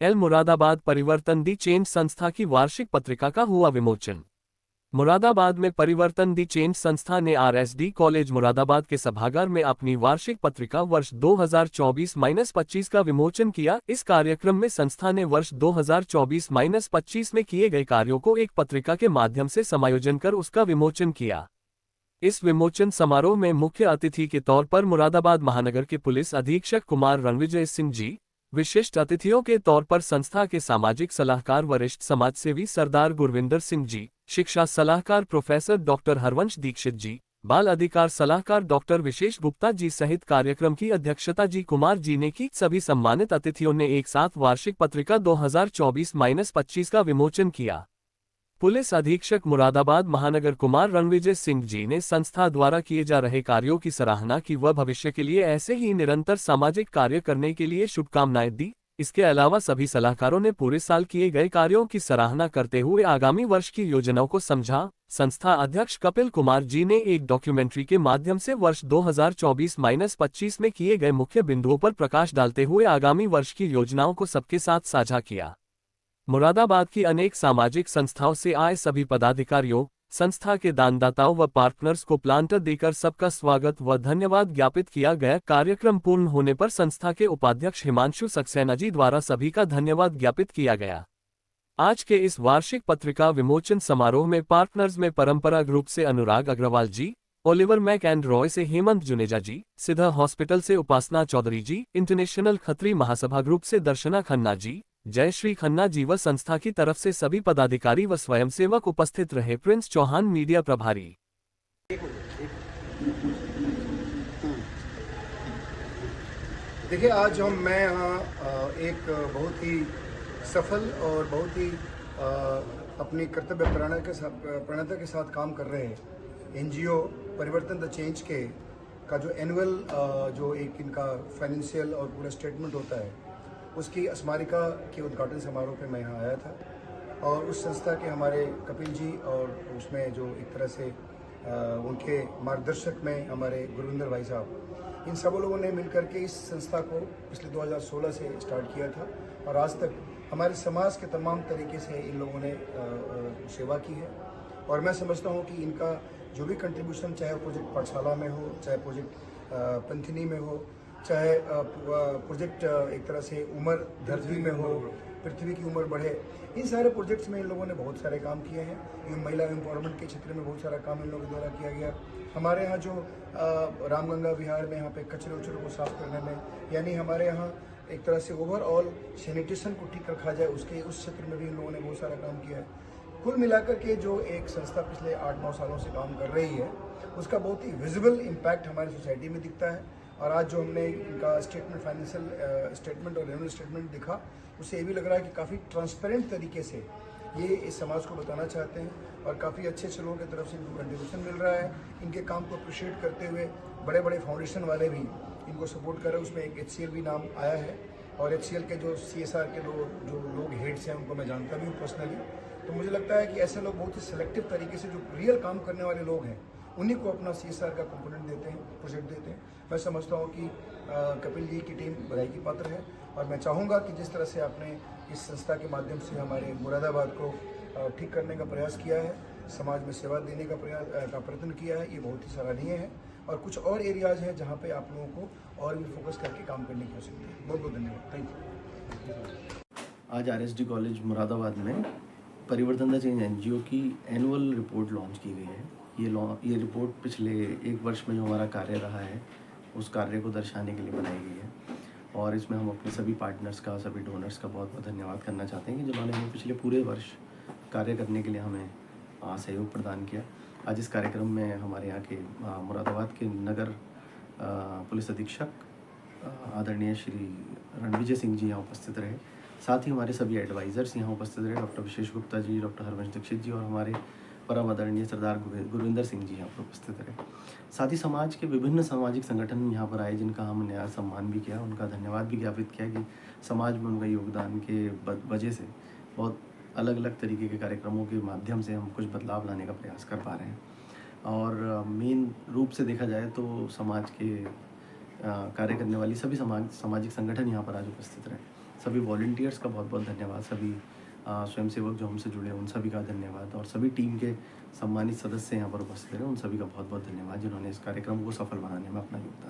L Moradabad परिवर्तन दी change संस्था की वार्षिक पत्रिका का हुआ विमोचन। मुरादाबाद में परिवर्तन दी चेंज संस्था ने आरएसडी कॉलेज मुरादाबाद के सभागार में अपनी वार्षिक पत्रिका वर्ष 2024-25 का विमोचन किया। इस कार्यक्रम में संस्था ने वर्ष 2024-25 में किए गए कार्यों को एक पत्रिका के माध्यम से समायोजन कर उसका विमोचन किया। इस विमोचन समारोह में मुख्य अतिथि के तौर पर मुरादाबाद महानगर के पुलिस अधीक्षक कुमार रणविजय सिंह जी, विशिष्ट अतिथियों के तौर पर संस्था के सामाजिक सलाहकार वरिष्ठ समाजसेवी सरदार गुरविंदर सिंह जी, शिक्षा सलाहकार प्रोफेसर डॉक्टर हरवंश दीक्षित जी, बाल अधिकार सलाहकार डॉक्टर विशेष गुप्ता जी सहित कार्यक्रम की अध्यक्षता जी कुमार जी ने की। सभी सम्मानित अतिथियों ने एक साथ वार्षिक पत्रिका 2024-25 का विमोचन किया। पुलिस अधीक्षक मुरादाबाद महानगर कुमार रणविजय सिंह जी ने संस्था द्वारा किए जा रहे कार्यों की सराहना की व भविष्य के लिए ऐसे ही निरंतर सामाजिक कार्य करने के लिए शुभकामनाएं दी। इसके अलावा सभी सलाहकारों ने पूरे साल किए गए कार्यों की सराहना करते हुए आगामी वर्ष की योजनाओं को समझा। संस्था अध्यक्ष कपिल कुमार जी ने एक डॉक्यूमेंट्री के माध्यम से वर्ष 2024-25 में किए गए मुख्य बिंदुओं पर प्रकाश डालते हुए आगामी वर्ष की योजनाओं को सबके साथ साझा किया। मुरादाबाद की अनेक सामाजिक संस्थाओं से आए सभी पदाधिकारियों, संस्था के दानदाताओं व पार्टनर्स को प्लांटर देकर सबका स्वागत व धन्यवाद ज्ञापित किया गया। कार्यक्रम पूर्ण होने पर संस्था के उपाध्यक्ष हिमांशु सक्सेना जी द्वारा सभी का धन्यवाद ज्ञापित किया गया। आज के इस वार्षिक पत्रिका विमोचन समारोह में पार्टनर्स में परंपरा ग्रुप से अनुराग अग्रवाल जी, ओलिवर मैक एंड रॉय से हेमंत जुनेजा जी, सिद्धा हॉस्पिटल से उपासना चौधरी जी, इंटरनेशनल खत्री महासभा ग्रुप से दर्शना खन्ना जी, जयश्री खन्ना जी व संस्था की तरफ से सभी पदाधिकारी व स्वयंसेवक उपस्थित रहे। प्रिंस चौहान मीडिया प्रभारी। देखिए, आज मैं यहाँ एक बहुत ही सफल और बहुत ही अपनी कर्तव्य प्रणता के साथ काम कर रहे हैं एनजीओ परिवर्तन द चेंज के का जो एनुअल जो एक इनका फाइनेंशियल और पूरा स्टेटमेंट होता है, उसकी स्मारिका के उद्घाटन समारोह पे मैं यहाँ आया था। और उस संस्था के हमारे कपिल जी और उसमें जो एक तरह से उनके मार्गदर्शक में हमारे गुरविंदर भाई साहब, इन सब लोगों ने मिलकर के इस संस्था को पिछले 2016 से स्टार्ट किया था और आज तक हमारे समाज के तमाम तरीके से इन लोगों ने सेवा की है। और मैं समझता हूँ कि इनका जो भी कंट्रीब्यूशन, चाहे प्रोजेक्ट पाठशाला में हो, चाहे प्रोजेक्ट पंथिनी में हो, चाहे प्रोजेक्ट एक तरह से उम्र धरती में हो, पृथ्वी की उम्र बढ़े, इन सारे प्रोजेक्ट्स में इन लोगों ने बहुत सारे काम किए हैं। महिला एम्पावरमेंट के क्षेत्र में बहुत सारा काम इन लोगों द्वारा किया गया। हमारे यहाँ जो रामगंगा विहार में यहाँ पे कचरे उचरे को साफ करने में, यानी हमारे यहाँ एक तरह से ओवरऑल सैनिटेशन को ठीक रखा जाए, उस क्षेत्र में भी इन लोगों ने बहुत सारा काम किया है। कुल मिलाकर के जो एक संस्था पिछले 8-9 सालों से काम कर रही है, उसका बहुत ही विजिबल इम्पैक्ट हमारी सोसाइटी में दिखता है। और आज जो हमने इनका स्टेटमेंट, फाइनेंशियल स्टेटमेंट और रेवेन्यू स्टेटमेंट दिखा, उससे ये भी लग रहा है कि काफ़ी ट्रांसपेरेंट तरीके से ये इस समाज को बताना चाहते हैं और काफ़ी अच्छे अच्छे लोगों की तरफ से इनको कंट्रीब्यूशन मिल रहा है। इनके काम को अप्रिशिएट करते हुए बड़े बड़े फाउंडेशन वाले भी इनको सपोर्ट कर रहे हैं। उसमें एक HCL भी नाम आया है और HCL के जो CSR के जो लोग हेड्स हैं, उनको मैं जानता भी हूँ पर्सनली। तो मुझे लगता है कि ऐसे लोग बहुत ही सिलेक्टिव तरीके से जो रियल काम करने वाले लोग हैं, उन्हीं को अपना CSR का कंपोनेंट देते हैं, प्रोजेक्ट देते हैं। मैं समझता हूँ कि कपिल जी की टीम बधाई की पात्र है और मैं चाहूँगा कि जिस तरह से आपने इस संस्था के माध्यम से हमारे मुरादाबाद को ठीक करने का प्रयास किया है, समाज में सेवा देने का प्रयत्न किया है, ये बहुत ही सराहनीय है। और कुछ और एरियाज़ हैं जहाँ पे आप लोगों को और भी फोकस करके काम करने की आवश्यकता है। बहुत बहुत धन्यवाद, थैंक यू। आज RSD कॉलेज मुरादाबाद में परिवर्तन द चेंज NGO की एनुअल रिपोर्ट लॉन्च की गई है। ये रिपोर्ट पिछले 1 वर्ष में जो हमारा कार्य रहा है, उस कार्य को दर्शाने के लिए बनाई गई है। और इसमें हम अपने सभी पार्टनर्स का, सभी डोनर्स का बहुत बहुत धन्यवाद करना चाहते हैं कि जिन्होंने हमें पिछले पूरे वर्ष कार्य करने के लिए हमें सहयोग प्रदान किया। आज इस कार्यक्रम में हमारे यहाँ के मुरादाबाद के नगर पुलिस अधीक्षक आदरणीय श्री रणविजय सिंह जी यहाँ उपस्थित रहे। साथ ही हमारे सभी एडवाइज़र्स यहाँ उपस्थित रहे, डॉक्टर विशेष गुप्ता जी, डॉक्टर हरवंश दीक्षित जी और हमारे परम आदरणीय सरदार गुरविंदर सिंह जी यहाँ पर उपस्थित रहे। साथ ही समाज के विभिन्न सामाजिक संगठन यहाँ पर आए, जिनका हमने आज सम्मान भी किया, उनका धन्यवाद भी ज्ञापित किया कि समाज में उनका योगदान के वजह से बहुत अलग अलग तरीके के कार्यक्रमों के माध्यम से हम कुछ बदलाव लाने का प्रयास कर पा रहे हैं। और मेन रूप से देखा जाए तो समाज के कार्य करने वाली सभी सामाजिक संगठन यहाँ पर आज उपस्थित रहे। सभी वॉलंटियर्स का बहुत बहुत धन्यवाद, सभी स्वयंसेवक जो हमसे जुड़े हैं उन सभी का धन्यवाद, और सभी टीम के सम्मानित सदस्य यहाँ पर उपस्थित रहे उन सभी का बहुत बहुत धन्यवाद जिन्होंने इस कार्यक्रम को सफल बनाने में अपना योगदान दिया।